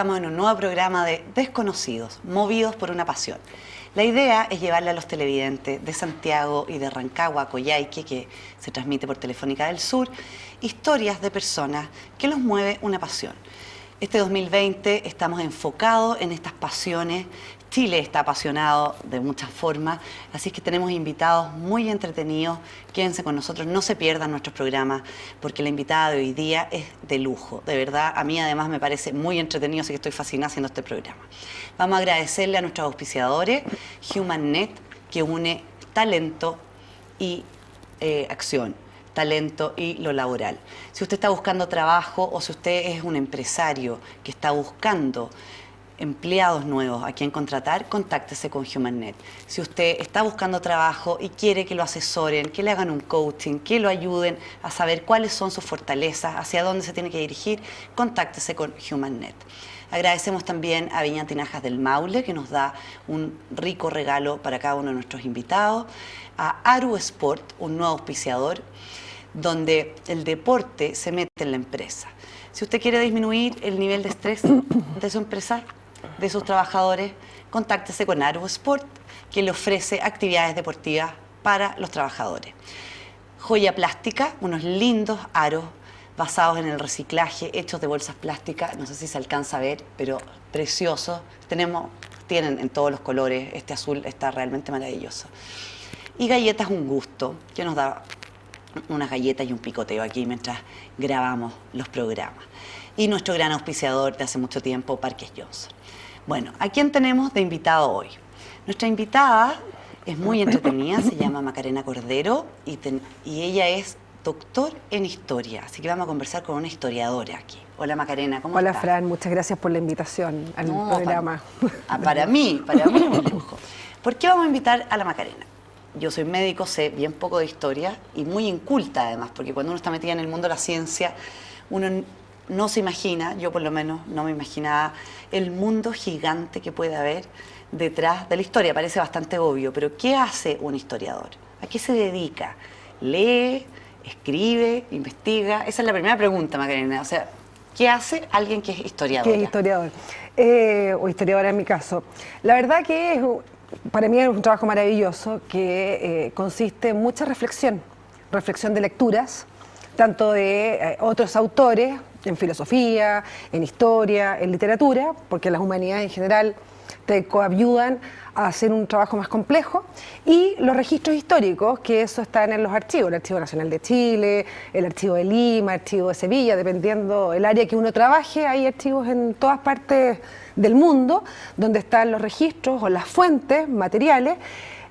estamos en un nuevo programa de Desconocidos, movidos por una pasión. La idea es llevarle a los televidentes de Santiago y de Rancagua a Coyhaique, que se transmite por Telefónica del Sur, historias de personas que los mueve una pasión. Este 2020 estamos enfocados en estas pasiones. Chile está apasionado de muchas formas, así que tenemos invitados muy entretenidos. Quédense con nosotros, no se pierdan nuestros programas, porque la invitada de hoy día es de lujo. De verdad, a mí además me parece muy entretenido, así que estoy fascinada haciendo este programa. Vamos a agradecerle a nuestros auspiciadores, HumanNet, que une talento y acción, talento y lo laboral. Si usted está buscando trabajo o si usted es un empresario que está buscando empleados nuevos a quien contratar, contáctese con HumanNet. Si usted está buscando trabajo y quiere que lo asesoren, que le hagan un coaching, que lo ayuden a saber cuáles son sus fortalezas, hacia dónde se tiene que dirigir, contáctese con HumanNet. Agradecemos también a Viña Tinajas del Maule, que nos da un rico regalo para cada uno de nuestros invitados, a Aru Sport, un nuevo auspiciador, donde el deporte se mete en la empresa. Si usted quiere disminuir el nivel de estrés de su empresa, de sus trabajadores, contáctese con Aru Sport, que le ofrece actividades deportivas para los trabajadores. Joya Plástica, unos lindos aros basados en el reciclaje, hechos de bolsas plásticas, no sé si se alcanza a ver, pero preciosos. Tienen en todos los colores, este azul está realmente maravilloso. Y Galletas Un Gusto, que nos da unas galletas y un picoteo aquí mientras grabamos los programas. Y nuestro gran auspiciador de hace mucho tiempo, Parques Johnson. Bueno, ¿a quién tenemos de invitado hoy? Nuestra invitada es muy entretenida, se llama Macarena Cordero y ella es doctor en historia, así que vamos a conversar con una historiadora aquí. Hola Macarena, ¿cómo estás? Hola Fran, muchas gracias por la invitación al programa. Para mí es un lujo. ¿Por qué vamos a invitar a la Macarena? Yo soy médico, sé bien poco de historia y muy inculta además, porque cuando uno está metida en el mundo de la ciencia, uno no se imagina, yo por lo menos no me imaginaba, el mundo gigante que puede haber detrás de la historia. Parece bastante obvio, pero ¿qué hace un historiador? ¿A qué se dedica? ¿Lee? ¿Escribe? ¿Investiga? Esa es la primera pregunta, Macarena. O sea, ¿qué hace alguien que es historiador? ¿Qué es historiador? O historiadora en mi caso. La verdad que para mí es un trabajo maravilloso que consiste en mucha reflexión de lecturas, tanto de otros autores, en filosofía, en historia, en literatura, porque las humanidades en general te coayudan a hacer un trabajo más complejo, y los registros históricos, que eso están en los archivos, el Archivo Nacional de Chile, el Archivo de Lima, el Archivo de Sevilla, dependiendo el área que uno trabaje, hay archivos en todas partes del mundo, donde están los registros o las fuentes materiales,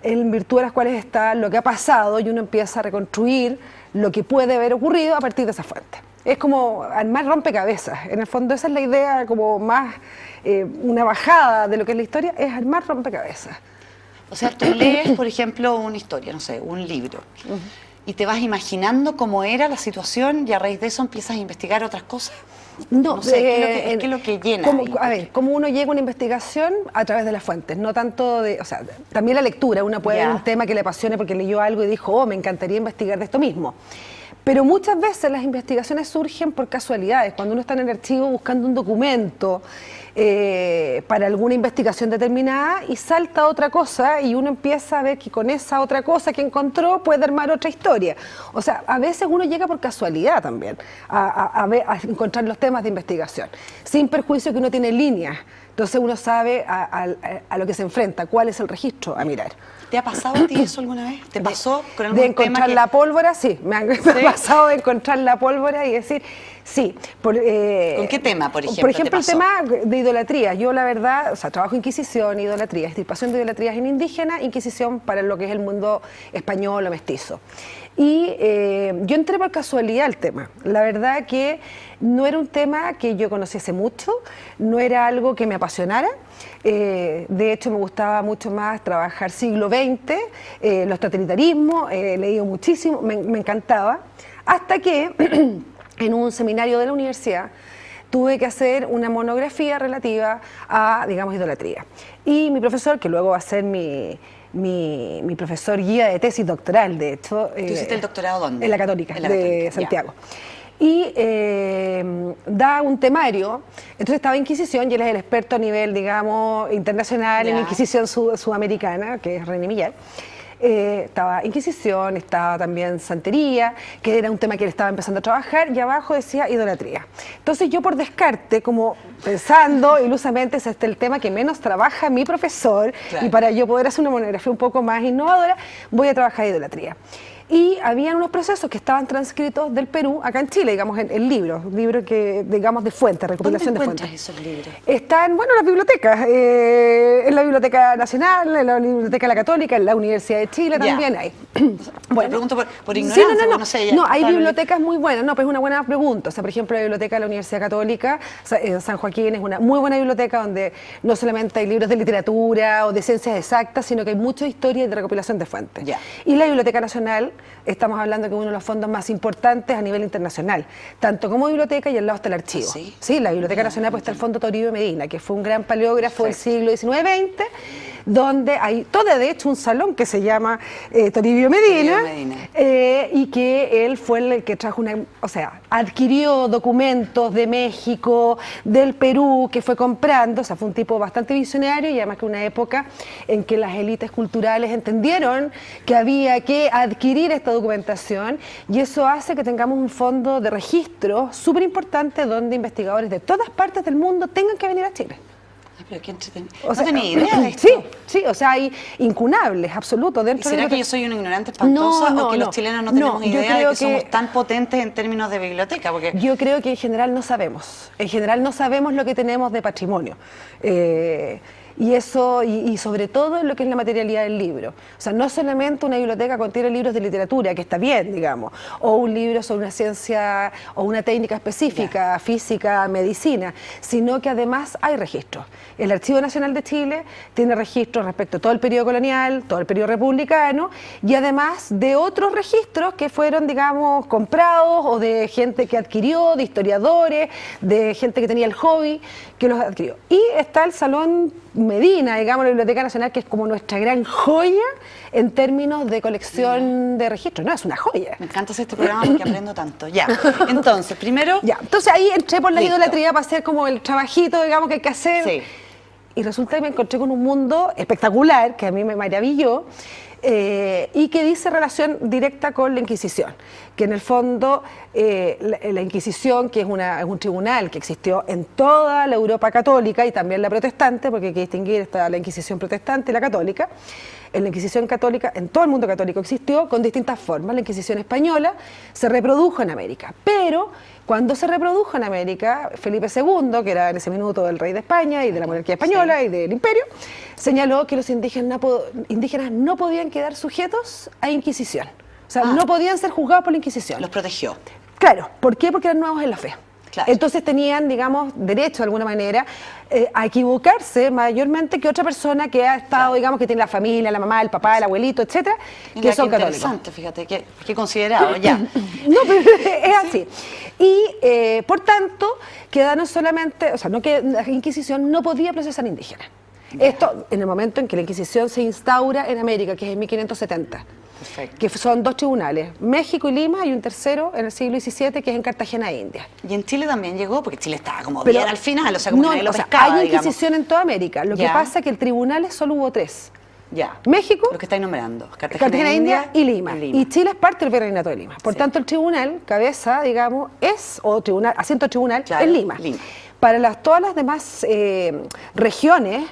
en virtud de las cuales está lo que ha pasado y uno empieza a reconstruir lo que puede haber ocurrido a partir de esa fuente. Es como armar rompecabezas, en el fondo esa es la idea como más, una bajada de lo que es la historia, es armar rompecabezas. O sea, tú lees, por ejemplo, una historia, no sé, un libro, y te vas imaginando cómo era la situación y a raíz de eso empiezas a investigar otras cosas. No sé, ¿qué es lo que llena? A ver, cómo uno llega a una investigación a través de las fuentes, no tanto de, o sea, también la lectura, uno puede ver un tema que le apasione porque leyó algo y dijo, oh, me encantaría investigar de esto mismo. Pero muchas veces las investigaciones surgen por casualidades, cuando uno está en el archivo buscando un documento para alguna investigación determinada y salta otra cosa y uno empieza a ver que con esa otra cosa que encontró puede armar otra historia. O sea, a veces uno llega por casualidad también a encontrar los temas de investigación, sin perjuicio que uno tiene líneas. Entonces uno sabe a lo que se enfrenta, cuál es el registro a mirar. ¿Te ha pasado a ti eso alguna vez? ¿Te pasó con algún de encontrar la pólvora? Sí, me ha pasado de encontrar la pólvora y decir, sí. ¿Con qué tema, por ejemplo? Por ejemplo, el tema de idolatría. Yo, la verdad, o sea, trabajo Inquisición, idolatría, extirpación de idolatrías en indígena, Inquisición para lo que es el mundo español o mestizo. Y yo entré por casualidad al tema. La verdad que no era un tema que yo conociese mucho, no era algo que me apasionara. De hecho, me gustaba mucho más trabajar siglo XX, los totalitarismos, he leído muchísimo, me encantaba. Hasta que en un seminario de la universidad tuve que hacer una monografía relativa a, digamos, idolatría. Y mi profesor, que luego va a ser mi profesor guía de tesis doctoral, de hecho. ¿Tú hiciste el doctorado dónde? En la Católica, de Santiago. y da un temario. Entonces estaba Inquisición y él es el experto a nivel, digamos, internacional en Inquisición sudamericana, que es René Millar. Estaba Inquisición, estaba también Santería, que era un tema que él estaba empezando a trabajar, y abajo decía idolatría. Entonces yo por descarte, como pensando ilusamente, es el tema que menos trabaja mi profesor, y para yo poder hacer una monografía un poco más innovadora, voy a trabajar idolatría. Y habían unos procesos que estaban transcritos del Perú, acá en Chile, digamos, en libros que, digamos, de fuentes, recopilación de fuentes. ¿Dónde encuentras esos libros? Están, bueno, en las bibliotecas, en la Biblioteca Nacional, en la Biblioteca La Católica, en la Universidad de Chile también hay. Bueno, te pregunto por ignorancia, no sé. No, hay bibliotecas muy buenas, no, pero es una buena pregunta. O sea, por ejemplo, la Biblioteca de la Universidad Católica, en San Joaquín, es una muy buena biblioteca donde no solamente hay libros de literatura o de ciencias exactas, sino que hay mucha historia y de recopilación de fuentes. Y la Biblioteca Nacional, estamos hablando que es uno de los fondos más importantes a nivel internacional, tanto como biblioteca y al lado está el archivo. ¿Sí? Sí, la Biblioteca Nacional pues está el Fondo Toribio Medina, que fue un gran paleógrafo del siglo XIX-XX, donde hay todo, de hecho, un salón que se llama Toribio Medina, y que él fue el que trajo adquirió documentos de México, del Perú, que fue comprando. O sea, fue un tipo bastante visionario, y además que una época en que las élites culturales entendieron que había que adquirir esta documentación, y eso hace que tengamos un fondo de registro súper importante donde investigadores de todas partes del mundo tengan que venir a Chile. Pero qué entretenido. No tenía idea de esto. Sí, o sea, hay incunables, absolutos. ¿Y será que yo soy una ignorante espantosa o que los chilenos no tenemos idea de que somos tan potentes en términos de biblioteca? Porque yo creo que en general no sabemos. En general no sabemos lo que tenemos de patrimonio. Y eso, y sobre todo en lo que es la materialidad del libro. O sea, no solamente una biblioteca contiene libros de literatura, que está bien, digamos, o un libro sobre una ciencia o una técnica específica, física, medicina, sino que además hay registros. El Archivo Nacional de Chile tiene registros respecto a todo el periodo colonial, todo el periodo republicano, y además de otros registros que fueron, digamos, comprados, o de gente que adquirió, de historiadores, de gente que tenía el hobby, que los adquirió. Y está el Salón Medina, digamos, la Biblioteca Nacional, que es como nuestra gran joya en términos de colección de registros. No, es una joya. Me encanta hacer este programa porque aprendo tanto. Ya, entonces, primero... Entonces ahí entré por la idolatría para hacer como el trabajito, digamos, que hay que hacer. Sí. Y resulta que me encontré con un mundo espectacular, que a mí me maravilló, y que dice relación directa con la Inquisición, que en el fondo la Inquisición, que es un tribunal que existió en toda la Europa católica y también la protestante, porque hay que distinguir está la Inquisición protestante y la católica. En la Inquisición católica, en todo el mundo católico existió con distintas formas. La Inquisición española se reprodujo en América, pero cuando se reprodujo en América, Felipe II, que era en ese minuto el rey de España y de la monarquía española y del imperio, señaló que los indígenas no podían quedar sujetos a Inquisición. O sea, no podían ser juzgados por la Inquisición. Los protegió. Claro, ¿por qué? Porque eran nuevos en la fe. Claro. Entonces tenían, digamos, derecho de alguna manera a equivocarse mayormente que otra persona que ha estado, digamos, que tiene la familia, la mamá, el papá, el abuelito, etcétera, que son católicos. Interesante, fíjate, qué considerado, ya. No, pero es así. Y, por tanto, quedaron solamente, o sea, que la Inquisición no podía procesar indígenas. Esto en el momento en que la Inquisición se instaura en América, que es en 1570. Perfecto. Que son dos tribunales, México y Lima, y un tercero en el siglo XVII, que es en Cartagena, India. ¿Y en Chile también llegó? Porque Chile estaba como bien al final, o sea, como que nadie lo pescaba, hay Inquisición en toda América. Lo que pasa es que el tribunal solo hubo tres. México, lo que estáis nombrando, Cartagena, India y Lima. Y Chile es parte del Virreinato de Lima. Por tanto, el tribunal, cabeza, digamos, asiento tribunal, en Lima. Para todas las demás regiones,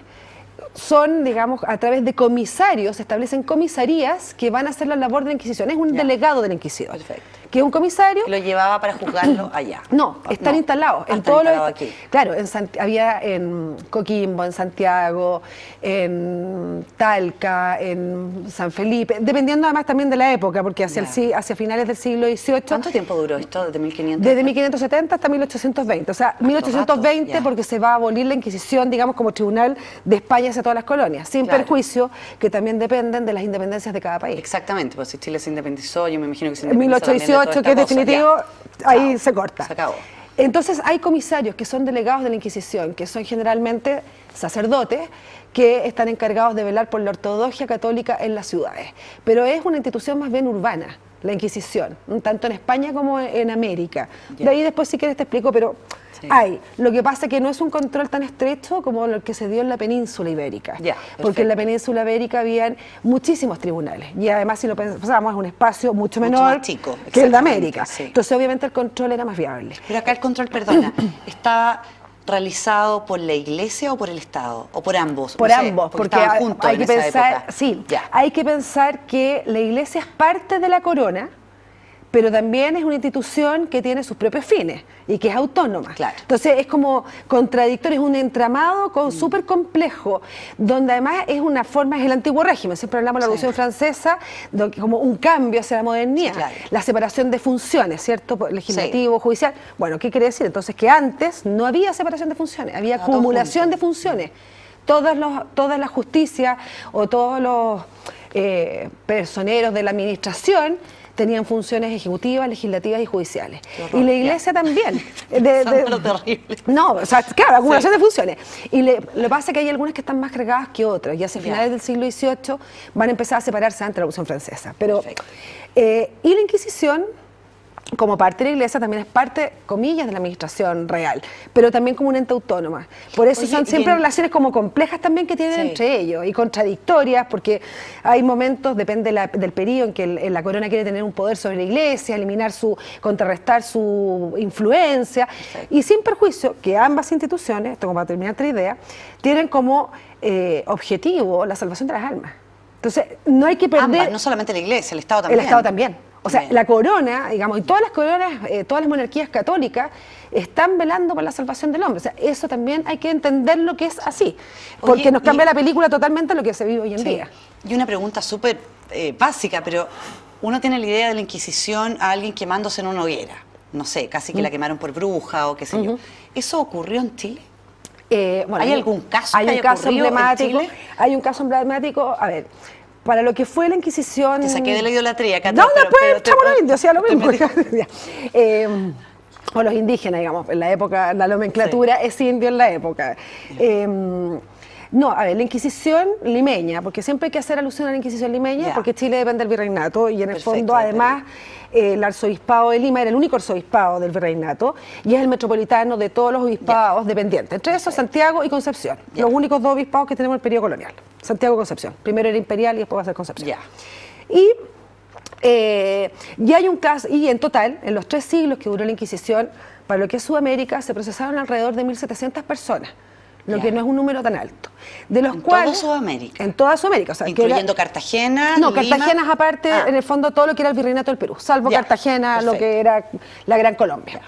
son, digamos, a través de comisarios, se establecen comisarías que van a hacer la labor de la Inquisición. Es un delegado del Inquisidor. Perfecto. Que es un comisario. Que lo llevaba para juzgarlo allá. No, están instalados. En todo aquí. Claro, había en Coquimbo, en Santiago, en Talca, en San Felipe, dependiendo además también de la época, porque hacia finales del siglo XVIII. ¿Cuánto tiempo duró esto? ¿Desde 1500? Desde 1570 hasta 1820. O sea, 1820 porque se va a abolir la Inquisición, digamos, como tribunal de España hacia todas las colonias, sin perjuicio que también dependen de las independencias de cada país. Exactamente, pues si Chile se independizó, yo me imagino que se independizó 1818, que es definitivo, ahí se corta. Se acabó. Entonces hay comisarios que son delegados de la Inquisición, que son generalmente sacerdotes, que están encargados de velar por la ortodoxia católica en las ciudades. Pero es una institución más bien urbana. la Inquisición, tanto en España como en América. Ya. De ahí después si quieres te explico, pero Sí. hay. Lo que pasa es que no es un control tan estrecho como el que se dio en la península ibérica. Ya, porque en la perfecto. península ibérica habían muchísimos tribunales. Y además, si lo pensamos, es un espacio mucho Mucho menor más chico, que el de exactamente, América. sí. Entonces, obviamente, el control era más viable. Pero acá el control, perdona, ¿está realizado por la Iglesia o por el Estado? ¿O por ambos? Por No sé, ambos, porque estaban juntos hay en que esa pensar, época. sí, Ya. hay que pensar que la Iglesia es parte de la corona, pero también es una institución que tiene sus propios fines y que es autónoma. Claro. Entonces es como contradictorio, es un entramado súper complejo, donde además es una forma, es el antiguo régimen, siempre hablamos de la Sí. Revolución Francesa, como un cambio hacia la modernidad, Sí, claro. la separación de funciones, ¿cierto? Legislativo, judicial. Bueno, ¿qué quiere decir? Entonces que antes no había separación de funciones, había Estaba todo acumulación junto. de funciones. Todas las justicias o todos los personeros de la administración tenían funciones ejecutivas, legislativas y judiciales. Qué horror, Y la ya. iglesia también. Pensando lo terrible. No, o sea, claro, acumulación de funciones. Y lo que pasa es que hay algunas que están más cargadas que otras. Y hacia Ya. finales del siglo XVIII van a empezar a separarse ante la Revolución Francesa. Pero, Perfecto. y la Inquisición, como parte de la Iglesia, también es parte, comillas, de la administración real, pero también como un ente autónoma. Por eso Oye, son y siempre en- relaciones como complejas también que tienen Sí. entre ellos y contradictorias, porque hay momentos, depende del periodo, en que la corona quiere tener un poder sobre la Iglesia, contrarrestar su influencia, y sin perjuicio que ambas instituciones, esto como para terminar otra idea, tienen como objetivo la salvación de las almas. Entonces, no hay que perder... Ambas, no solamente la Iglesia, el Estado también. El Estado también. O sea, Bien. la corona, digamos, y todas las coronas, todas las monarquías católicas están velando por la salvación del hombre. O sea, eso también hay que entender lo que es así. Porque Oye, nos cambia la película totalmente a lo que se vive hoy en Sí. día. Y una pregunta súper básica, pero uno tiene la idea de la Inquisición a alguien quemándose en una hoguera. No sé, casi que la quemaron por bruja o qué sé yo. ¿Eso ocurrió en Chile? Bueno, ¿Hay algún caso hay que un haya caso ocurrido en emblemático. Chile? Hay un caso emblemático. A ver, para lo que fue la Inquisición. Te saqué de la idolatría, Cata, No, pero- después pero te- echamos los indios, hacía lo te mismo. metí- Ya. O los indígenas, digamos, en la época, la nomenclatura es indio en la época. No, a ver, la Inquisición limeña, porque siempre hay que hacer alusión a la Inquisición limeña, Ya. porque Chile depende del virreinato y en el Perfecto, fondo, de además, el arzobispado de Lima era el único arzobispado del virreinato y es el metropolitano de todos los obispados dependientes, entre esos Santiago y Concepción, Ya. los únicos dos obispados que tenemos en el periodo colonial, Santiago y Concepción. Primero era imperial y después va a ser Concepción. Ya. Y hay un caso, y en total, en los 3 siglos que duró la Inquisición, para lo que es Sudamérica, se procesaron alrededor de 1.700 personas, lo Ya. que no es un número tan alto. De los ¿En cuales, toda Sudamérica? En toda Sudamérica. O sea, que Incluyendo era- Cartagena, No, Lima. Cartagena es aparte, Ah. en el fondo, todo lo que era el virreinato del Perú, salvo Ya, Cartagena, lo perfecto. que era la Gran Colombia.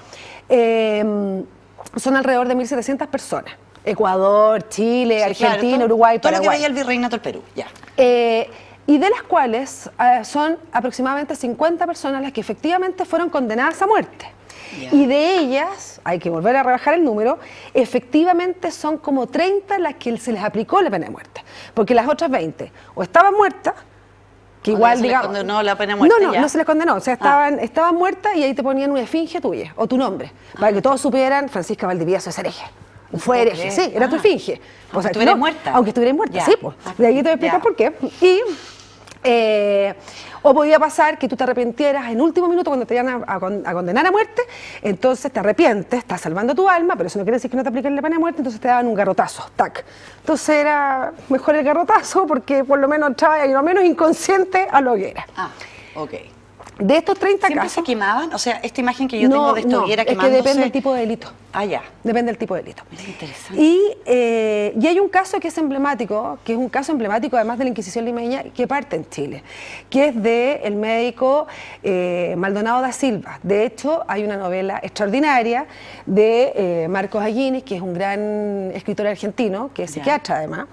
Son alrededor de 1.700 personas. Ecuador, Chile, Sí, claro, Argentina, todo- Uruguay, todo lo que Paraguay. veía el virreinato del Perú, ya. Y de las cuales son aproximadamente 50 personas las que efectivamente fueron condenadas a muerte. Ya. Y de ellas, hay que volver a rebajar el número, efectivamente son como 30 las que se les aplicó la pena de muerte. Porque las otras 20 o estaban muertas, que O igual, no se les digamos... condenó la pena de muerte, No, ya. no se les condenó. O sea, estaban muertas y ahí te ponían una esfinge tuya o tu nombre, para que todos supieran, Francisca Valdivieso es hereje. Fue puedo hereje, creer. sí, era tu esfinge. Aunque estuvieras muerta. Aunque estuvieras muerta, Ya. sí, pues. De ahí te voy a explicar Ya. por qué. O podía pasar que tú te arrepintieras en último minuto cuando te iban a condenar a muerte, entonces te arrepientes, estás salvando tu alma, pero eso no quiere decir que no te apliquen la pena de muerte, entonces te daban un garrotazo, tac. Entonces era mejor el garrotazo porque por lo menos entraba y lo menos inconsciente a la hoguera. Ah, ok. De estos 30 ¿Siempre casos... se quemaban? O sea, esta imagen que yo tengo de esta hoguera es que quemándose... depende del tipo de delito. Ah, ya. Depende del tipo de delito. Mira, interesante. Y hay un caso que es emblemático, que es un caso emblemático además de la Inquisición limeña, que parte en Chile, que es del médico Maldonado da Silva. De hecho, hay una novela extraordinaria de Marcos Aguinis, que es un gran escritor argentino, que es Ya. psiquiatra además,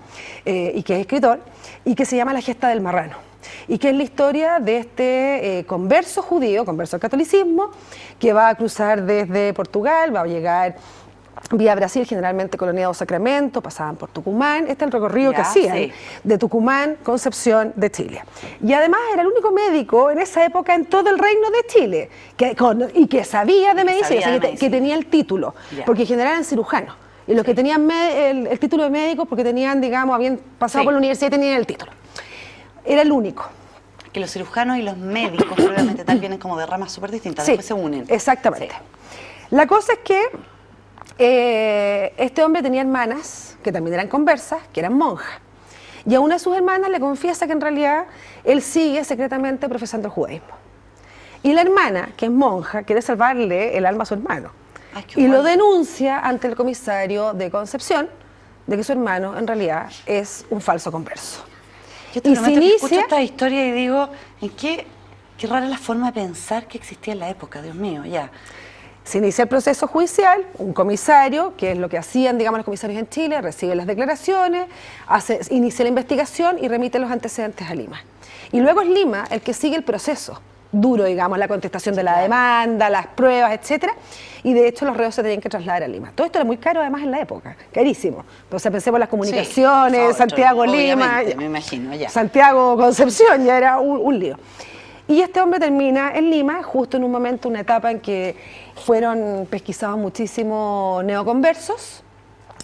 y que es escritor, y que se llama La gesta del marrano. Y que es la historia de este converso judío, converso al catolicismo, que va a cruzar desde Portugal, va a llegar vía Brasil, generalmente coloniado Sacramento, pasaban por Tucumán, este es el recorrido que Ya, hacían, sí. de Tucumán, Concepción, de Chile. Y además era el único médico en esa época en todo el reino de Chile, y que sabía de medicina, sabía o sea, de que medicina. tenía el título, Ya. porque en general eran cirujanos. Y los que tenían el título de médico, porque tenían, digamos, habían pasado Sí. por la universidad y tenían el título. Era el único. que los cirujanos y los médicos, probablemente tal, vienen como de ramas súper distintas, Sí, después se unen. exactamente. Sí. La cosa es que este hombre tenía hermanas, que también eran conversas, que eran monjas. Y a una de sus hermanas le confiesa que en realidad él sigue secretamente profesando el judaísmo. Y la hermana, que es monja, quiere salvarle el alma a su hermano. Ay, qué Y lo bueno. denuncia ante el comisario de Concepción de que su hermano en realidad es un falso converso. Yo te Y prometo se que escucho inicia- esta historia y digo, qué rara la forma de pensar que existía en la época, Dios mío, ya. Se inicia el proceso judicial, un comisario, que es lo que hacían, digamos, los comisarios en Chile, recibe las declaraciones, inicia la investigación y remite los antecedentes a Lima. Y luego es Lima el que sigue el proceso duro, digamos, la contestación de la demanda, las pruebas, etcétera, y de hecho los reos se tenían que trasladar a Lima. Todo esto era muy caro además en la época, carísimo. O sea, pensemos en las comunicaciones, Sí, Santiago-Lima, obviamente, me imagino, ya. Santiago-Concepción, ya era un lío. Y este hombre termina en Lima, justo en un momento, una etapa en que fueron pesquisados muchísimos neoconversos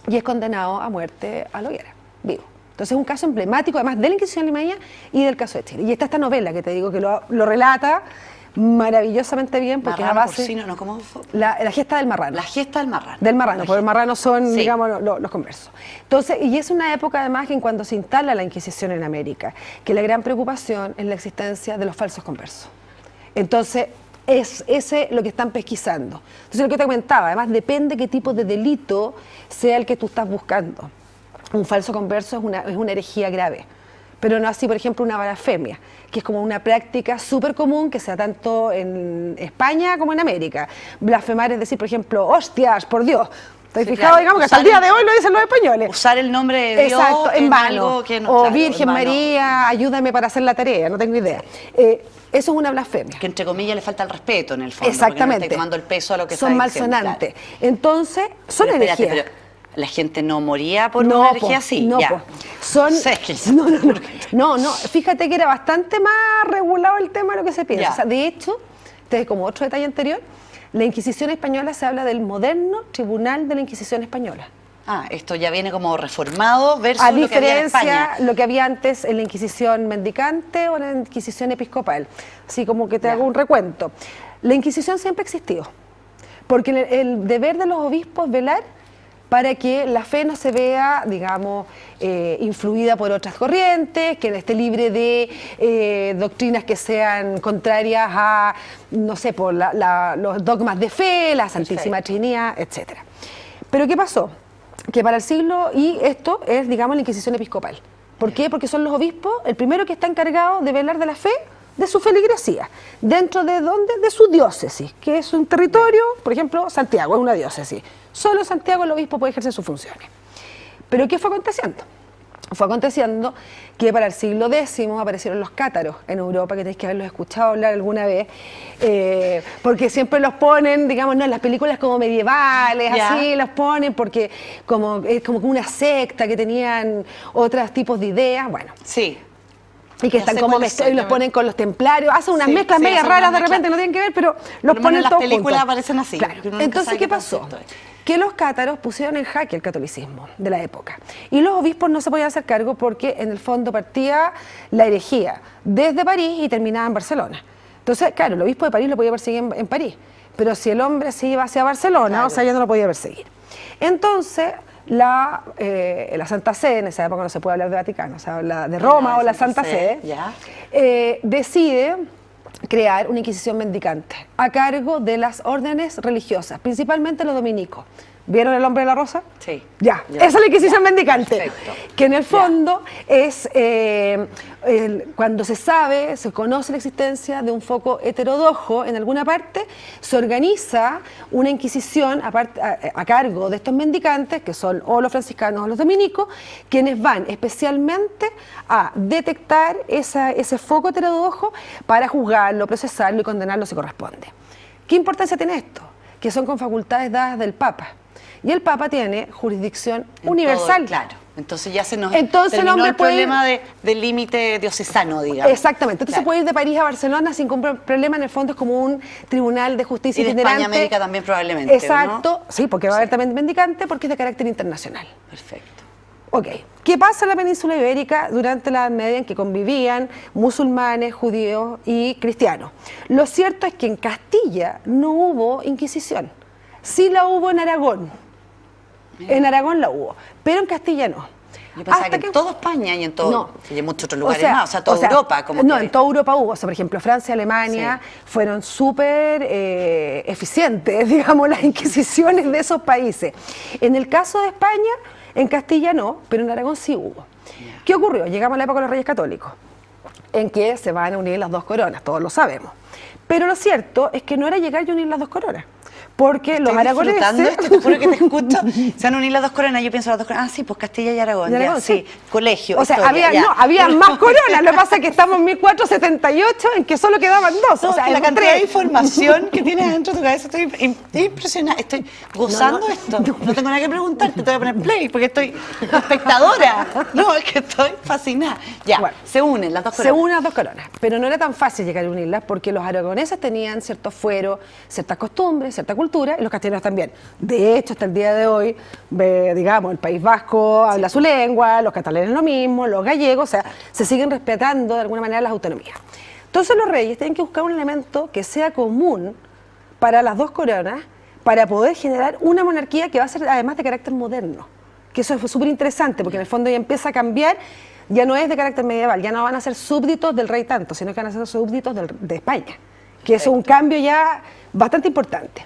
y es condenado a muerte a la hoguera, vivo. Entonces es un caso emblemático, además de la Inquisición limeña y del caso de Chile. Y está esta novela que te digo que lo relata maravillosamente bien porque Marrano, es a base... porcino, no, ¿cómo fue? La gesta del marrano. La gesta del marrano. Del marrano, porque los marranos son, Sí. digamos, los conversos. Entonces, y es una época además que en cuando se instala la Inquisición en América, que la gran preocupación es la existencia de los falsos conversos. Entonces, es ese lo que están pesquisando. Entonces, lo que te comentaba, además depende qué tipo de delito sea el que tú estás buscando. Un falso converso es una herejía grave, pero no así, por ejemplo, una blasfemia, que es como una práctica súper común que se da tanto en España como en América. Blasfemar es decir, por ejemplo, hostias, por Dios. ¿Estás Sí, fijado? claro. Digamos que hasta el día de hoy lo dicen los españoles. Usar el nombre de Dios Exacto, en vano. algo que no, O claro, Virgen en vano. María, ayúdame para hacer la tarea, no tengo idea. Eso es una blasfemia. Que entre comillas le falta el respeto en el fondo. Exactamente. Porque no está tomando el peso a lo que son está diciendo, malsonantes. claro. Entonces, son Pero espérate, herejías. pero la gente no moría por No, una po, herejía así. no, ya. po. Son, No sé, es que- no, fíjate que era bastante más regulado el tema de lo que se piensa. Ya. O sea, de hecho, como otro detalle anterior, la Inquisición española se habla del moderno Tribunal de la Inquisición española. Ah, esto ya viene como reformado versus A lo que había en diferencia España. lo que había antes en la Inquisición mendicante o en la Inquisición episcopal. Así como que te hago un recuento. La Inquisición siempre existió, porque el deber de los obispos es velar para que la fe no se vea, digamos, influida por otras corrientes, que esté libre de doctrinas que sean contrarias a, no sé, por los dogmas de fe, la Santísima Trinidad, etc. Pero ¿qué pasó? Que para el siglo, y esto es, digamos, la Inquisición episcopal. ¿Por qué? Porque son los obispos el primero que está encargado de velar de la fe de su feligresía. ¿Dentro de dónde? De su diócesis, que es un territorio, por ejemplo, Santiago es una diócesis. Solo en Santiago el obispo puede ejercer sus funciones. ¿Pero qué fue aconteciendo? Fue aconteciendo que para el siglo X aparecieron los cátaros en Europa, que tenéis que haberlos escuchado hablar alguna vez, porque siempre los ponen, digamos, no en las películas como medievales, Ya. así los ponen, porque es como una secta que tenían otros tipos de ideas, bueno. Sí. Y que Ya están sé como cuáles son, y los ya ponen con los templarios, hacen unas Sí, mezclas sí, medias hacen raras unas de repente, mezclas. no tienen que ver, pero Por los lo menos ponen en las todos películas juntos. aparecen así, Claro. que uno nunca Entonces, sabe ¿qué qué pasó? concepto es. Que los cátaros pusieron en jaque el catolicismo de la época. Y los obispos no se podían hacer cargo porque en el fondo partía la herejía desde París y terminaba en Barcelona. Entonces, claro, el obispo de París lo podía perseguir en París, pero si el hombre se iba hacia Barcelona, Claro. o sea, ya no lo podía perseguir. Entonces, la Santa Sede, en esa época no se puede hablar de Vaticano, se habla de Roma Ya, o la Santa Santa Sede, Sede, ya. decide crear una Inquisición mendicante a cargo de las órdenes religiosas, principalmente los dominicos. ¿Vieron El hombre de la rosa? Sí. Ya, esa es la Inquisición mendicante, Perfecto. que en el fondo es cuando se conoce la existencia de un foco heterodoxo en alguna parte, se organiza una Inquisición a cargo de estos mendicantes, que son o los franciscanos o los dominicos, quienes van especialmente a detectar ese foco heterodoxo para juzgarlo, procesarlo y condenarlo si corresponde. ¿Qué importancia tiene esto? Que son con facultades dadas del Papa. Y el Papa tiene jurisdicción En universal. todo, claro. Entonces ya se nos Entonces el terminó hombre el puede- problema del límite diocesano, digamos. Exactamente. Entonces Claro. puede ir de París a Barcelona sin ningún problema. En el fondo es como un tribunal de justicia Y de itinerante. España a América también probablemente, ¿o no? Exacto. Sí, porque va a haber también mendicante porque es de carácter internacional. Perfecto. Ok, ¿qué pasa en la península ibérica durante la Edad Media en que convivían musulmanes, judíos y cristianos? Lo cierto es que en Castilla no hubo Inquisición, sí la hubo en Aragón. En Aragón la hubo, pero en Castilla no. Yo pensaba que en toda España y en todo, no. y en muchos otros lugares más, o sea, toda Europa. Como no, que... en toda Europa hubo, o sea, por ejemplo, Francia y Alemania fueron súper eficientes, digamos, las inquisiciones de esos países. En el caso de España, en Castilla no, pero en Aragón sí hubo. ¿Qué ocurrió? Llegamos a la época de los Reyes Católicos, en que se van a unir las dos coronas, todos lo sabemos. Pero lo cierto es que no era llegar y unir las dos coronas. Porque los aragoneses... Esto, te juro que te escucho. Se van a unir las dos coronas. Yo pienso las dos coronas. Ah, sí, pues Castilla y Aragón. Y Aragón, ya, sí. Colegio. O sea, historia, había más coronas. Lo que pasa es que estamos en 1478, en que solo quedaban dos. No, o sea, la cantidad de información que tienes dentro de tu cabeza, estoy impresionada. Estoy gozando esto. No tengo nada que preguntarte, te voy a poner play porque estoy espectadora. No, es que estoy fascinada. Ya, bueno, se unen las dos coronas. Se unen las dos coronas. Pero no era tan fácil llegar a unirlas porque los aragoneses tenían cierto fuero, ciertas costumbres, cierta cultura, y los castellanos también. De hecho, hasta el día de hoy, digamos, el País Vasco habla su lengua, los catalanes lo mismo, los gallegos, o sea, se siguen respetando de alguna manera las autonomías. Entonces los reyes tienen que buscar un elemento que sea común para las dos coronas para poder generar una monarquía que va a ser además de carácter moderno. Que eso es súper interesante porque en el fondo ya empieza a cambiar, ya no es de carácter medieval, ya no van a ser súbditos del rey tanto, sino que van a ser súbditos de España. Que eso es un cambio ya bastante importante.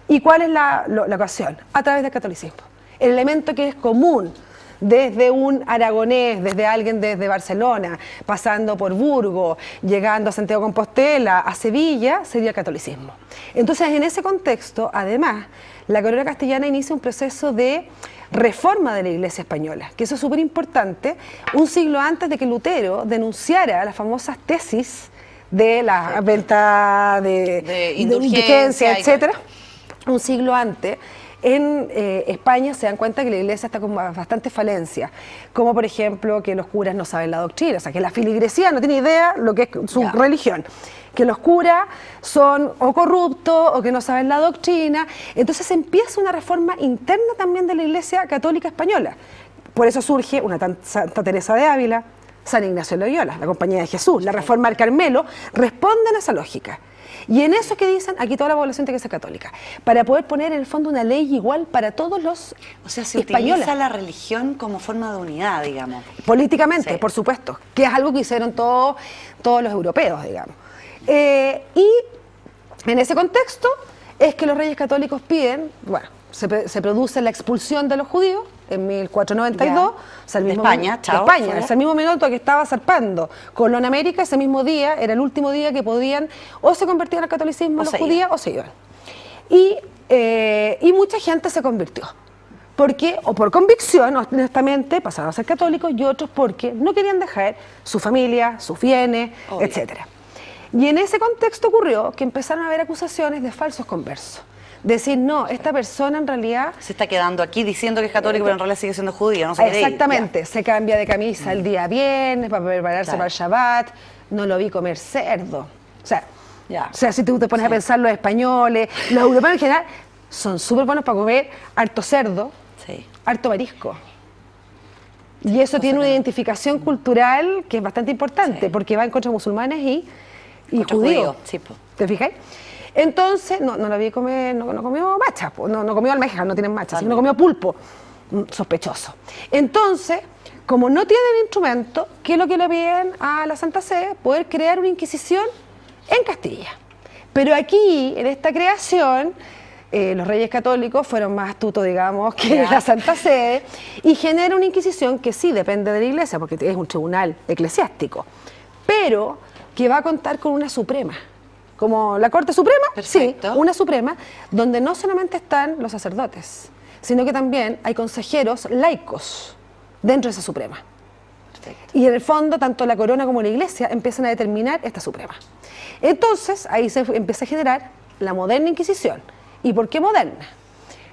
¿Y cuál es la ocasión? A través del catolicismo. El elemento que es común desde un aragonés, desde alguien desde Barcelona, pasando por Burgos, llegando a Santiago de Compostela, a Sevilla, sería el catolicismo. Entonces, en ese contexto, además, la corona castellana inicia un proceso de reforma de la Iglesia española, que eso es súper importante, un siglo antes de que Lutero denunciara las famosas tesis de la venta de indulgencia, etcétera. Un siglo antes, en España se dan cuenta que la iglesia está con bastante falencias, como por ejemplo que los curas no saben la doctrina, o sea que la filigresía no tiene idea lo que es su religión, que los curas son o corruptos o que no saben la doctrina. Entonces empieza una reforma interna también de la Iglesia Católica Española. Por eso surge una Santa Teresa de Ávila, San Ignacio de Loyola, la Compañía de Jesús, la Reforma del Carmelo, responden a esa lógica. Y en eso que dicen, aquí toda la población tiene que ser católica, para poder poner en el fondo una ley igual para todos los O sea, se españoles. utiliza la religión como forma de unidad, digamos. Políticamente, por supuesto, que es algo que hicieron todos los europeos, digamos. Y en ese contexto es que los reyes católicos piden, bueno, se produce la expulsión de los judíos en 1492, o sea, el mismo de España, es el mismo minuto que estaba zarpando Colón América, ese mismo día, era el último día que podían o se convertían al catolicismo los judíos o se iban. Y mucha gente se convirtió. Porque, o por convicción, honestamente, pasaron a ser católicos, y otros porque no querían dejar su familia, sus bienes, etcétera. Y en ese contexto ocurrió que empezaron a haber acusaciones de falsos conversos. Decir, no, esta persona en realidad... Se está quedando aquí diciendo que es católico, pero en realidad sigue siendo judío, no se quiere ir. Exactamente, se cambia de camisa el día viernes para prepararse para el Shabbat, no lo vi comer cerdo. O sea, si tú te pones a pensar los españoles, los europeos en general, son súper buenos para comer harto cerdo, harto marisco. Y eso tiene una identificación cultural que es bastante importante, porque va en contra de musulmanes y judíos. ¿Te fijáis? Entonces, no lo vi comer, no comió machas, no comió almejas, no tienen machas, sino no comió pulpo, sospechoso. Entonces, como no tienen instrumento, ¿qué es lo que le piden a la Santa Sede? Poder crear una inquisición en Castilla. Pero aquí, en esta creación, los reyes católicos fueron más astutos, digamos, que la Santa Sede, y genera una inquisición que sí depende de la Iglesia, porque es un tribunal eclesiástico, pero que va a contar con una suprema. Como la Corte Suprema, Perfecto. Sí, una Suprema, donde no solamente están los sacerdotes, sino que también hay consejeros laicos dentro de esa Suprema. Perfecto. Y en el fondo, tanto la corona como la Iglesia empiezan a determinar esta Suprema. Entonces, ahí se empieza a generar la moderna Inquisición. ¿Y por qué moderna?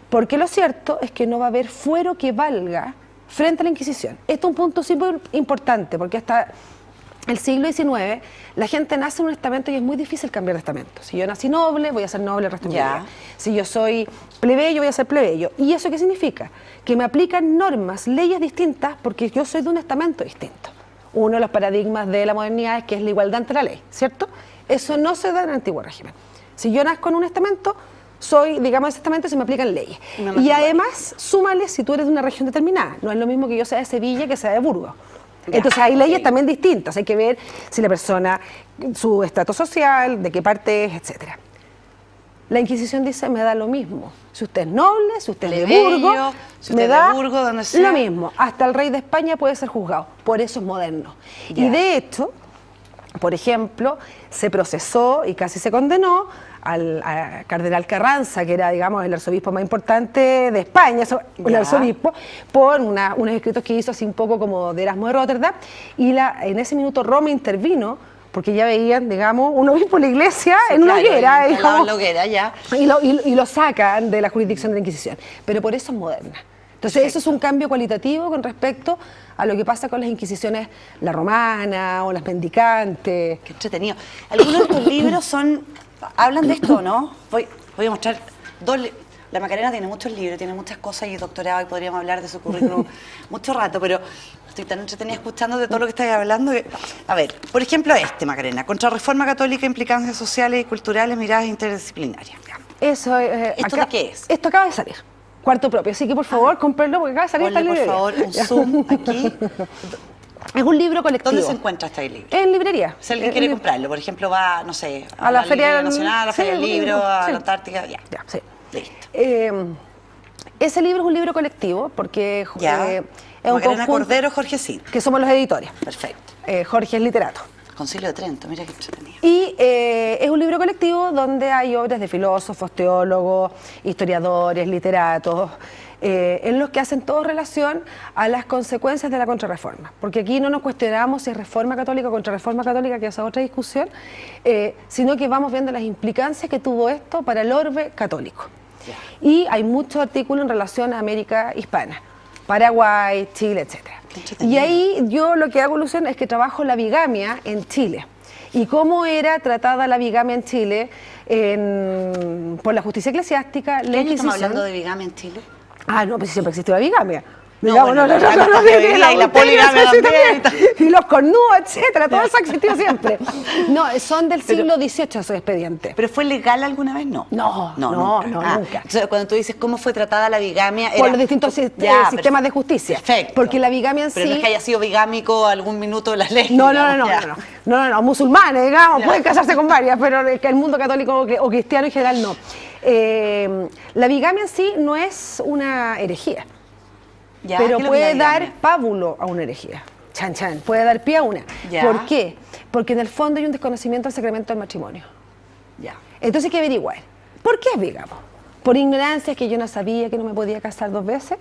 Porque lo cierto es que no va a haber fuero que valga frente a la Inquisición. Esto es un punto súper importante, porque hasta el siglo XIX, la gente nace en un estamento y es muy difícil cambiar de estamento. Si yo nací noble, voy a ser noble el resto de mi vida. Si yo soy plebeyo, voy a ser plebeyo. ¿Y eso qué significa? Que me aplican normas, leyes distintas, porque yo soy de un estamento distinto. Uno de los paradigmas de la modernidad es que es la igualdad ante la ley, ¿cierto? Eso no se da en el antiguo régimen. Si yo nazco en un estamento, soy, digamos, ese estamento y se me aplican leyes. Y además, súmale si tú eres de una región determinada. No es lo mismo que yo sea de Sevilla que sea de Burgos. Entonces hay leyes también distintas, hay que ver si la persona, su estatus social, de qué parte es, etcétera. La Inquisición dice, me da lo mismo. Si usted es noble, si usted es de Burgos, si usted es de Burgos, donde sea, lo mismo. Hasta el rey de España puede ser juzgado. Por eso es moderno. Y de hecho, por ejemplo, se procesó y casi se condenó al cardenal Carranza, que era, digamos, el arzobispo más importante de España, el arzobispo, por unos escritos que hizo así un poco como de Erasmo de Rotterdam, y en ese minuto Roma intervino, porque ya veían, digamos, un obispo de la iglesia en una hoguera, y lo sacan de la jurisdicción de la Inquisición. Pero por eso es moderna. Entonces, eso es un cambio cualitativo con respecto a lo que pasa con las inquisiciones, la romana o las mendicantes. Qué entretenido. Algunos de estos libros hablan de esto, ¿no? Voy a mostrar la Macarena tiene muchos libros, tiene muchas cosas y doctorado, y podríamos hablar de su currículum mucho rato, pero estoy tan entretenida escuchando de todo lo que estáis hablando. A ver, por ejemplo, Macarena, Contrarreforma Católica, implicancias sociales y culturales, miradas interdisciplinarias. ¿Esto de qué es? Esto acaba de salir. Cuarto propio, así que por favor, cómprenlo porque acaba de salir esta librería. Por favor, un zoom aquí. Es un libro colectivo. ¿Dónde se encuentra este libro? En librería. Si alguien quiere comprarlo, por ejemplo, va, no sé, a la Feria Nacional, a la Feria del Libro, a la Antártica, sí. Listo. Ese libro es un libro colectivo porque es un Macarena conjunto, Cordero, Jorge Cid. Que somos los editores. Perfecto. Jorge es literato. Concilio de Trento, mira qué entretenido. Y es un libro colectivo donde hay obras de filósofos, teólogos, historiadores, literatos, en los que hacen todo relación a las consecuencias de la Contrarreforma. Porque aquí no nos cuestionamos si es reforma católica o contrarreforma católica, que es otra discusión, sino que vamos viendo las implicancias que tuvo esto para el orbe católico. Y hay muchos artículos en relación a América hispana, Paraguay, Chile, etcétera. Y ahí yo lo que hago alusión es que trabajo la bigamia en Chile y cómo era tratada la bigamia en Chile por la justicia eclesiástica. ¿Qué año estamos hablando de bigamia en Chile? No, pues siempre existió la bigamia. Digamos, y la poligamia también. Y los cornudos, etcétera, todo eso ha existido siempre. No, son del siglo XVIII esos expedientes. ¿Pero fue legal alguna vez? No. No, nunca. Entonces, cuando tú dices cómo fue tratada la bigamia... Por los distintos sistemas de justicia. Perfecto. Porque la bigamia en sí... Pero no es que haya sido bigámico algún minuto de la ley. No, musulmanes, digamos, pueden casarse con varias, pero que el mundo católico o cristiano en general no. La bigamia en sí no es una herejía. Pero puede dar pábulo a una herejía. Puede dar pie a una. ¿Por qué? Porque en el fondo hay un desconocimiento del sacramento del matrimonio. Entonces hay que averiguar. ¿Por qué es bígamo? ¿Por ignorancia, que yo no sabía que no me podía casar 2 veces?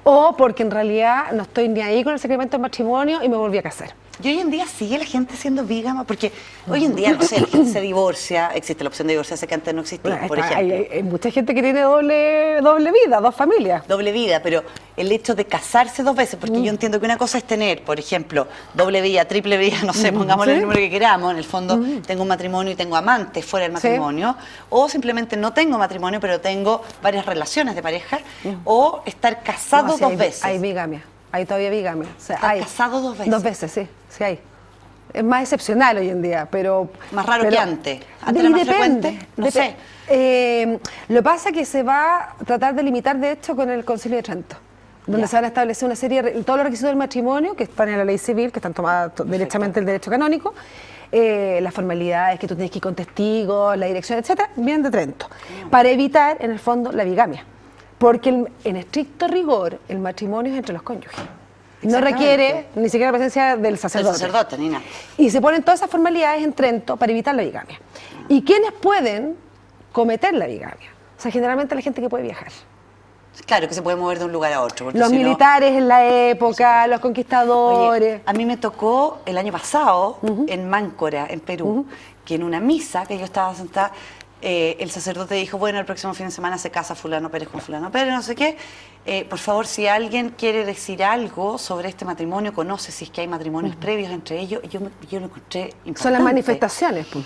¿O porque en realidad no estoy ni ahí con el sacramento del matrimonio y me volví a casar? Y hoy en día sigue la gente siendo bígama, porque hoy en día, no sé, la gente se divorcia, existe la opción de divorciarse que antes no existía, por ejemplo. Hay mucha gente que tiene doble vida, 2 familias. Doble vida, pero el hecho de casarse 2 veces, porque yo entiendo que una cosa es tener, por ejemplo, doble vida, triple vida, no sé, pongámosle el número que queramos, en el fondo tengo un matrimonio y tengo amantes fuera del matrimonio, o simplemente no tengo matrimonio, pero tengo varias relaciones de pareja, o estar casado 2 veces. Hay bigamia. Hay todavía bigamia. O sea, ¿Estás casado 2 veces? 2 veces, sí hay. Es más excepcional hoy en día, pero... Más raro que antes. ¿Antes era más frecuente? No sé. Lo que pasa es que se va a tratar de limitar, de hecho, con el Concilio de Trento, donde se van a establecer una serie de... Todos los requisitos del matrimonio, que están en la ley civil, que están tomadas derechamente el derecho canónico, las formalidades, que tú tienes que ir con testigos, la dirección, etcétera, vienen de Trento, para evitar, en el fondo, la bigamia. Porque en estricto rigor el matrimonio es entre los cónyuges. No requiere ni siquiera la presencia del sacerdote. Del sacerdote, ni nada. Y se ponen todas esas formalidades en Trento para evitar la bigamia. ¿Y quiénes pueden cometer la bigamia? O sea, generalmente la gente que puede viajar. Claro, que se puede mover de un lugar a otro. Los militares en la época, los conquistadores. Oye, a mí me tocó el año pasado en Máncora, en Perú, que en una misa que yo estaba sentada, el sacerdote dijo, bueno, el próximo fin de semana se casa fulano Pérez con fulano Pérez, no sé qué. Por favor, si alguien quiere decir algo sobre este matrimonio, conoce si es que hay matrimonios previos entre ellos, yo lo encontré importante. Son las manifestaciones, pues.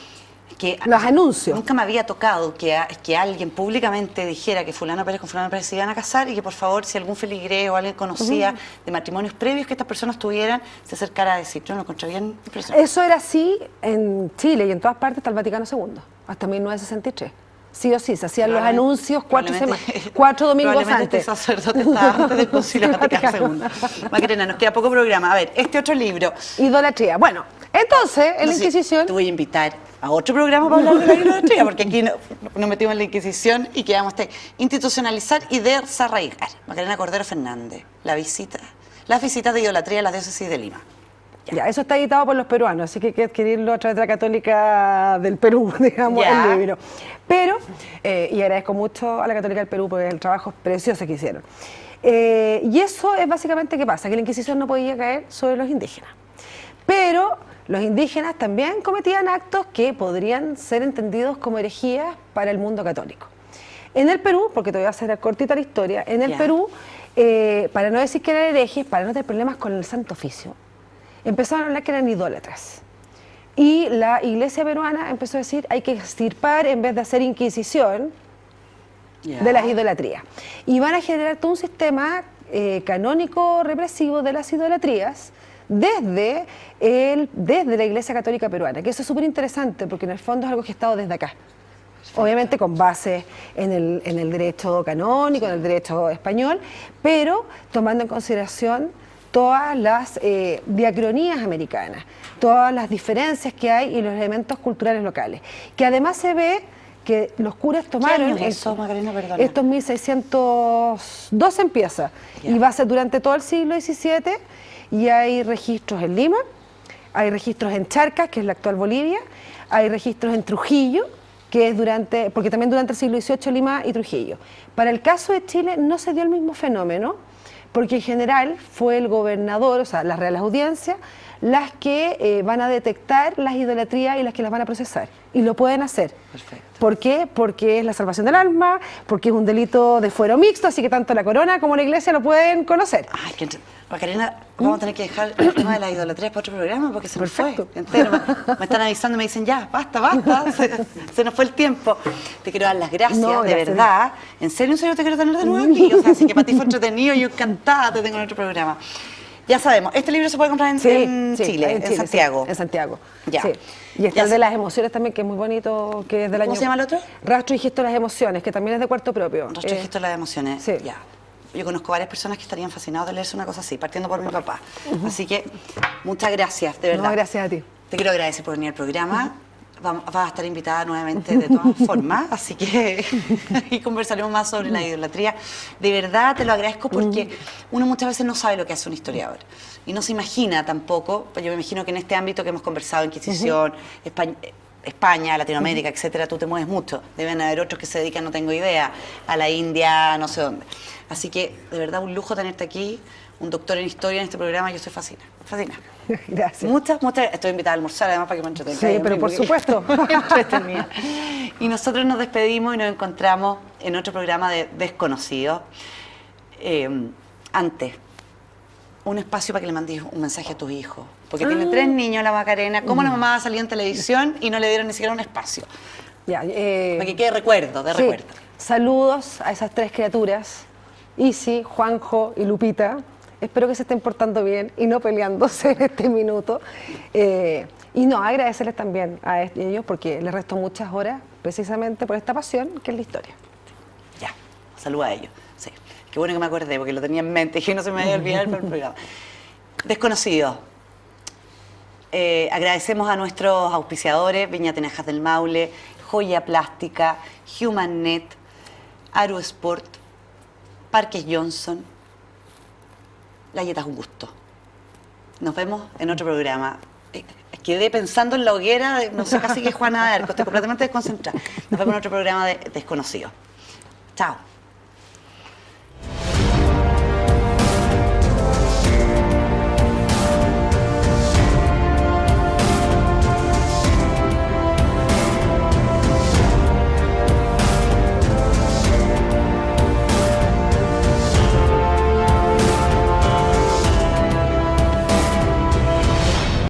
Que los anuncios. Nunca me había tocado que alguien públicamente dijera que fulano Pérez con fulano Pérez se iban a casar y que por favor, si algún feligrés o alguien conocía de matrimonios previos que estas personas tuvieran, se acercara a decir. Yo lo encontré bien impresionante. Eso era así en Chile y en todas partes hasta el Vaticano II, hasta 1963. Sí o sí, se hacían los anuncios 4 domingos antes. Este sacerdote estaba antes del Concilio Vaticano II. Macarena, nos queda poco programa. A ver, este otro libro. Idolatría. Bueno, entonces, en la Inquisición... Te voy a invitar a otro programa para hablar de la idolatría, porque aquí nos metimos en la Inquisición y quedamos institucionalizar y desarraigar. Macarena Cordero Fernández, las visitas de idolatría a la diócesis de Lima. Ya, eso está editado por los peruanos, así que hay que adquirirlo a través de la Católica del Perú, digamos, el libro. Pero, y agradezco mucho a la Católica del Perú por el trabajo precioso que hicieron. Y eso es básicamente qué pasa, que la Inquisición no podía caer sobre los indígenas. Pero los indígenas también cometían actos que podrían ser entendidos como herejías para el mundo católico. En el Perú, porque te voy a hacer cortita la historia, en el Perú, para no decir que eran herejes, para no tener problemas con el Santo Oficio, empezaron a hablar que eran idólatras. Y la iglesia peruana empezó a decir, hay que extirpar en vez de hacer inquisición de las idolatrías. Y van a generar todo un sistema canónico represivo de las idolatrías desde la Iglesia Católica Peruana, que eso es súper interesante porque en el fondo es algo que ha estado desde acá. Obviamente con base en el derecho canónico, en el derecho español, pero tomando en consideración todas las diacronías americanas, todas las diferencias que hay y los elementos culturales locales. Que además se ve que los curas tomaron... ¿Qué año es eso, Macarena? Perdona. Esto es 1602 empieza, y va a ser durante todo el siglo XVII, y hay registros en Lima, hay registros en Charcas, que es la actual Bolivia, hay registros en Trujillo, que es porque también durante el siglo XVIII Lima y Trujillo. Para el caso de Chile no se dio el mismo fenómeno, porque en general fue el gobernador, o sea, las reales audiencias, las que van a detectar las idolatrías y las que las van a procesar. Y lo pueden hacer. Perfecto. ¿Por qué? Porque es la salvación del alma, porque es un delito de fuero mixto, así que tanto la corona como la iglesia lo pueden conocer. Ay, Macarena, vamos a tener que dejar el tema de las idolatrías para otro programa porque se nos fue entero. Me están avisando, me dicen ya, basta, se nos fue el tiempo. Te quiero dar las gracias, de verdad. En serio, te quiero tener de nuevo aquí. O sea, así que para ti fue entretenido, yo encantada te tengo en otro programa. Ya sabemos, este libro se puede comprar en Chile, en Santiago. Sí, en Santiago. Ya. Sí. Y está el de las emociones también, que es muy bonito, que es del año... ¿Cómo se llama el otro? Rastro y gesto de las emociones, que también es de cuarto propio. Rastro y gesto de las emociones. Sí. Ya. Yo conozco varias personas que estarían fascinados de leerse una cosa así, partiendo por mi papá. Así que, muchas gracias, de verdad. No, gracias a ti. Te quiero agradecer por venir al programa. Vas a estar invitada nuevamente de todas formas, así que y conversaremos más sobre la idolatría. De verdad te lo agradezco porque uno muchas veces no sabe lo que hace un historiador y no se imagina tampoco. Yo me imagino que en este ámbito que hemos conversado, Inquisición, España, Latinoamérica, etcétera, tú te mueves mucho. Deben haber otros que se dedican, no tengo idea, a la India, no sé dónde. Así que de verdad un lujo tenerte aquí, un doctor en historia en este programa. Yo estoy fascinada. Gracias. Muchas. Estoy invitada a almorzar además para que me entretenga. Sí, pero por supuesto. Entretenida. Y nosotros nos despedimos y nos encontramos en otro programa de Desconocidos. Antes, un espacio para que le mandes un mensaje a tus hijos. Porque tiene 3 niños, la Macarena. ¿Cómo la mamá salió en televisión y no le dieron ni siquiera un espacio? Ya, para que quede recuerdo, de recuerdo. Saludos a esas 3 criaturas, Isi, Juanjo y Lupita. Espero que se estén portando bien y no peleándose en este minuto. Y no, agradecerles también a ellos porque les resto muchas horas precisamente por esta pasión que es la historia. Ya, saluda a ellos. Sí. Qué bueno que me acordé porque lo tenía en mente y que no se me había olvidado el programa. Desconocidos. Agradecemos a nuestros auspiciadores, Viña Tinajas del Maule, Joya Plástica, HumanNet, Aerosport, Parques Johnson. La dieta es un gusto. Nos vemos en otro programa. Quedé pensando en la hoguera, no sé casi que Juana de Arco, estoy completamente desconcentrada. Nos vemos en otro programa de Desconocidos. Chao.